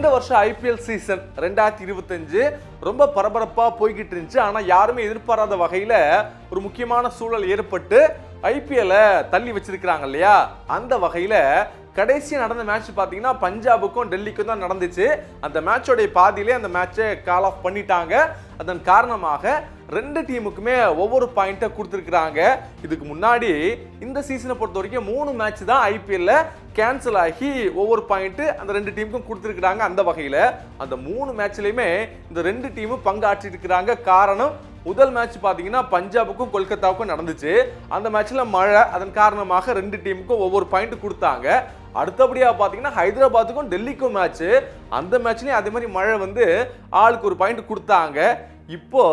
இந்த வருஷம் IPL season 2025 ரொம்ப பரபரப்பா போய்கிட்டு இருந்துச்சு. ஆனா யாருமே எதிர்பாராத வகையில ஒரு முக்கியமான சூழல் ஏற்பட்டு ஐபிஎல்ல தள்ளி வச்சிருக்காங்க இல்லையா. அந்த வகையில கடைசியா நடந்த மேட்ச் பாத்தீங்கன்னா பஞ்சாபுக்கும் டெல்லிக்கும் தான் நடந்துச்சு. அந்த மேட்சோட பாதியிலே அந்த மேட்சை கால் ஆஃப் பண்ணிட்டாங்க. அதன் காரணமாக ரெண்டு டீமுக்குமே ஒவ்வொரு பாயிண்ட்டை கொடுத்துருக்காங்க. இதுக்கு முன்னாடி இந்த சீசனை பொறுத்த வரைக்கும் 3 மேட்ச் தான் ஐபிஎல்ல கேன்சல் ஆகி ஒவ்வொரு பாயிண்ட் அந்த ரெண்டு டீமுக்கும் கொடுத்துருக்காங்க. அந்த வகையில அந்த 3 மேட்ச்லயுமே இந்த ரெண்டு டீமும் பங்காற்றி இருக்கிறாங்க. காரணம், முதல் மேட்ச் பாத்தீங்கன்னா பஞ்சாபுக்கும் கொல்கத்தாவுக்கும் நடந்துச்சு. அந்த மேட்ச்ல மழை, அதன் காரணமாக ரெண்டு டீமுக்கும் ஒவ்வொரு பாயிண்ட் கொடுத்தாங்க. அடுத்தபடியா பாத்தீங்கன்னா ஹைதராபாத்துக்கும் டெல்லிக்கும் மேட்ச், அந்த மேட்ச்லயும் அதே மாதிரி மழை வந்து ஆளுக்கு ஒரு பாயிண்ட் கொடுத்தாங்க. இப்போ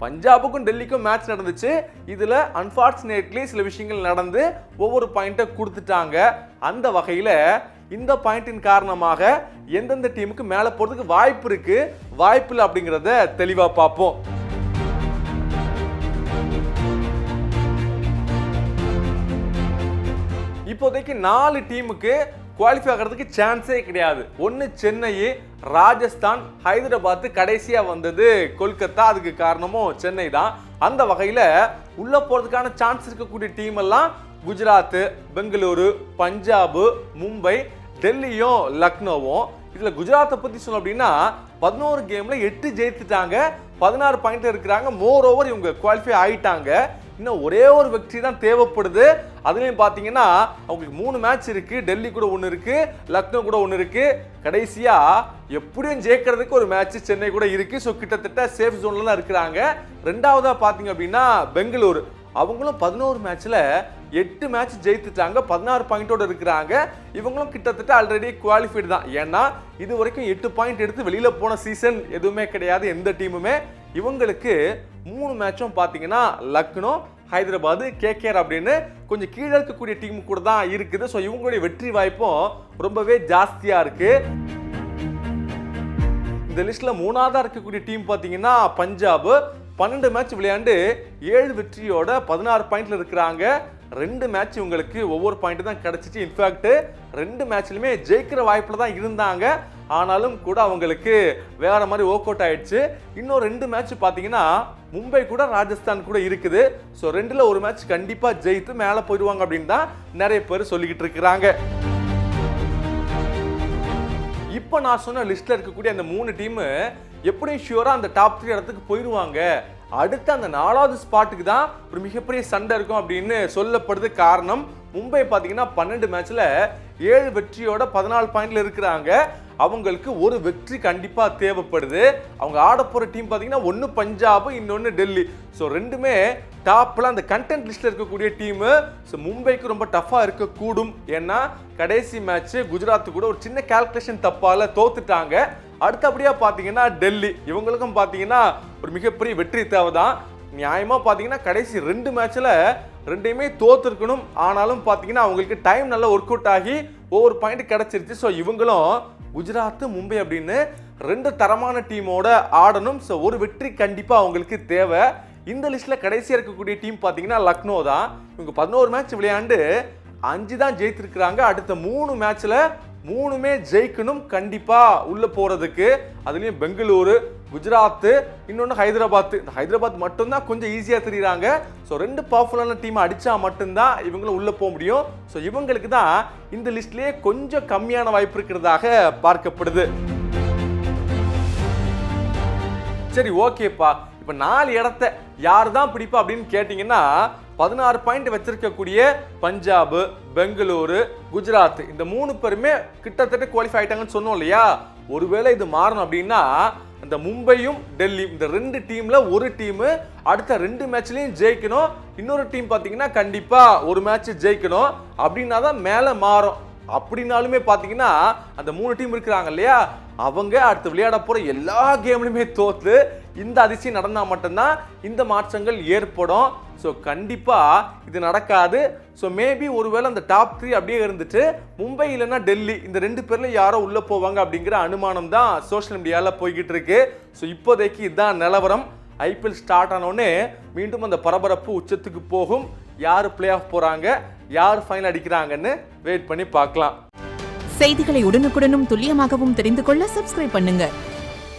பஞ்சாபுக்கும் டெல்லிக்கும் மேட்ச் நடந்துச்சு. இதுல அன்பார்ச்சுனேட்லி சில விஷயங்கள் நடந்து ஒவ்வொரு பாயிண்ட்டை கொடுத்துட்டாங்க. அந்த வகையில இந்த பாயிண்டின் காரணமாக எந்தெந்த டீமுக்கு மேல போறதுக்கு வாய்ப்பு இருக்கு, வாய்ப்பு இல்லை அப்படிங்கறத தெளிவா பார்ப்போம். இப்போதைக்கு 4 டீமுக்கு குவாலிஃபை ஆகிறதுக்கு சான்ஸே கிடையாது. ஒன்னு சென்னை, ராஜஸ்தான், ஹைதராபாத், கடைசியா வந்தது கொல்கத்தா. அதுக்கு காரணமும் சென்னை தான். அந்த வகையில உள்ள போறதுக்கான சான்ஸ் இருக்கக்கூடிய டீம் எல்லாம் குஜராத், பெங்களூரு, பஞ்சாப், மும்பை, டெல்லியும் லக்னோவும். இதுல குஜராத்தை பத்தி சொல்லணும் அப்படின்னா 11 கேம்ல 8 ஜெயித்துட்டாங்க, 16 பாயிண்ட் இருக்கிறாங்க. மோர் ஓவர் இவங்க குவாலிஃபை ஆயிட்டாங்க. இன்னும் ஒரே ஒரு வெற்றி தான் தேவைப்படுது. அதுலயும் பாத்தீங்கன்னா அவங்களுக்கு 3 மேட்ச் இருக்கு. டெல்லி கூட ஒன்னு இருக்கு, லக்னோ கூட ஒன்னு இருக்கு. கடைசியா எப்படியும் ஜெயிக்கிறதுக்கு ஒரு மேட்ச் சென்னை கூட இருக்கு. ஸோ கிட்டத்தட்ட சேஃப் ஜோன்ல தான் இருக்கிறாங்க. ரெண்டாவதா பாத்தீங்க அப்படின்னா பெங்களூரு, அவங்களும் 11 மேட்ச்ல 8 மேட்ச் ஜெயித்துட்டாங்க, 16 பாயிண்டோட இருக்கிறாங்க. இவங்களும் கிட்டத்தட்ட ஆல்ரெடி குவாலிஃபைடு தான். ஏன்னா இது வரைக்கும் 8 பாயிண்ட் எடுத்து வெளியில போன சீசன் எதுவுமே கிடையாது எந்த டீமுமே. இவங்களுக்கு 3 மேட்சும் பாத்தீங்கன்னா லக்னோ, ஹைதராபாத், கேகேஆர் அப்படின்னு கொஞ்சம் கீழே இருக்கக்கூடிய டீம் கூட தான் இருக்குது. ஸோ இவங்களுடைய வெற்றி வாய்ப்பும் ரொம்பவே ஜாஸ்தியா இருக்கு. இந்த லிஸ்ட்ல 3ஆவதா இருக்கக்கூடிய டீம் பாத்தீங்கன்னா பஞ்சாப். 12 மேட்ச் விளையாண்டு 7 வெற்றியோட 16 பாயிண்ட்ல இருக்கிறாங்க. 2 மேட்ச் இவங்களுக்கு ஒவ்வொரு பாயிண்ட் தான் கிடைச்சிச்சு. இன்ஃபேக்ட் 2 மேட்ச்லயுமே ஜெயிக்கிற வாய்ப்புல தான் இருந்தாங்க. ஆனாலும் கூட அவங்களுக்கு வேற மாதிரி ஒர்க் அவுட் ஆயிடுச்சு. இன்னும் 2 மேட்ச் பாத்தீங்கன்னா மும்பை கூட ராஜஸ்தான் கூட இருக்குது. ஸோ 2ல ஒரு மேட்ச் கண்டிப்பா ஜெயித்து மேல போயிடுவாங்க அப்படின்னு தான் நிறைய பேர் சொல்லிக்கிட்டு இருக்கிறாங்க. இப்போ நான் சொன்ன லிஸ்ட்ல இருக்கக்கூடிய அந்த 3 டீம் எப்படியும் ஷியூரா அந்த டாப் 3 இடத்துக்கு போயிடுவாங்க. அடுத்து அந்த 4வது ஸ்பாட்டுக்கு தான் ஒரு மிகப்பெரிய சண்டை இருக்கும் அப்படின்னு சொல்லப்படுது. காரணம், மும்பை பாத்தீங்கன்னா 12 மேட்ச்ல 7 வெற்றியோட 14 பாயிண்ட்ல இருக்கிறாங்க. அவங்களுக்கு ஒரு வெற்றி கண்டிப்பா தேவைப்படுது. அவங்க ஆட போற டீம் பாத்தீங்கன்னா ஒன்னு பஞ்சாப், இன்னொன்னு டெல்லி. ஸோ ரெண்டுமே டாப்ல அந்த கண்டென்ட் லிஸ்ட்ல இருக்கக்கூடிய டீம். ஸோ மும்பைக்கு ரொம்ப டஃபா இருக்க கூடும். ஏன்னா கடைசி மேட்ச் குஜராத் கூட ஒரு சின்ன கால்குலேஷன் தப்பால தோத்துட்டாங்க. அடுத்தபடியா பாத்தீங்கன்னா டெல்லி, இவங்களுக்கும் பாத்தீங்கன்னா ஒரு மிகப்பெரிய வெற்றி தேவைதான். நியாயமா பாத்தீங்கன்னா கடைசி 2 மேட்ச்ல 2யுமே தோத்துருக்கணும். ஆனாலும் பாத்தீங்கன்னா அவங்களுக்கு டைம் நல்லா ஒர்க் அவுட் ஆகி ஒவ்வொரு பாயிண்ட் கிடைச்சிருச்சு. ஸோ இவங்களும் குஜராத், மும்பை அப்படின்னு 2 தரமான டீமோட ஆடணும். ஸோ ஒரு வெற்றி கண்டிப்பா அவங்களுக்கு தேவை. இந்த லிஸ்ட்ல கடைசியா இருக்கக்கூடிய டீம் பாத்தீங்கன்னா லக்னோ தான். இவங்க 11 மேட்ச் விளையாண்டு 5 தான் ஜெயித்திருக்கிறாங்க. அடுத்த 3 மேட்ச்ல 3மே ஜெயிக்கணும் கண்டிப்பா உள்ள போறதுக்கு. அதுலயும் பெங்களூரு, குஜராத், இன்னொன்னு ஹைதராபாத். இந்த ஹைதராபாத் மட்டும்தான் கொஞ்சம் ஈஸியா தெரியுறாங்க. ஸோ 2 பவர்ஃபுல்லான டீம் அடிச்சா மட்டும்தான் இவங்களும் உள்ள போக முடியும். ஸோ இவங்களுக்கு தான் இந்த லிஸ்ட்லயே கொஞ்சம் கம்மியான வாய்ப்பு இருக்கிறதாக பார்க்கப்படுது. சரி, ஓகேப்பா. இப்ப 4 இடத்தை யார் தான் பிடிப்பா அப்படின்னு கேட்டீங்கன்னா 16 பாயிண்ட் வச்சிருக்கக்கூடிய பஞ்சாப், பெங்களூரு, குஜராத் இந்த 3 பேருமே கிட்டத்தட்ட குவாலிஃபை ஆயிட்டாங்கன்னு சொன்னோம் இல்லையா. ஒருவேளை இது மாறணும் அப்படின்னா அந்த மும்பையும் டெல்லி இந்த 2 டீம்ல ஒரு டீம் அடுத்த 2 மேட்ச்லயும் ஜெயிக்கணும். இன்னொரு டீம் பாத்தீங்கன்னா கண்டிப்பா ஒரு மேட்ச் ஜெயிக்கணும். அப்படின்னா தான் மேல மாறும். அப்படின்னாலுமே பாத்தீங்கன்னா அந்த 3 டீம் இருக்கிறாங்க இல்லையா, அவங்க அடுத்து விளையாட போற எல்லா கேம்லயுமே தோத்து இந்த அதிசயம் நடந்தா மட்டும்தான் இந்த மாற்றங்கள் ஏற்படும். ஸோ கண்டிப்பா இது நடக்காது. ஸோ மேபி ஒருவேளை அந்த டாப் 3 அப்படியே இருந்துட்டு மும்பை இல்லைன்னா டெல்லி இந்த 2 பேர்ல யாரோ உள்ள போவாங்க அப்படிங்கிற அனுமானம் தான் சோஷியல் மீடியால போய்கிட்டு இருக்கு. ஸோ இப்போதைக்கு இதுதான் நிலவரம். ஐபிஎல் ஸ்டார்ட் ஆனோடனே மீண்டும் அந்த பரபரப்பு உச்சத்துக்கு போகும். யார் பிளே ஆஃப் போறாங்க, யார் ஃபைனல் அடிக்கிறாங்கன்னு வெயிட் பண்ணி பார்க்கலாம். செய்திகளை உடனுக்குடனும் துல்லியமாகவும் தெரிந்து கொள்ள சப்ஸ்கிரைப் பண்ணுங்க.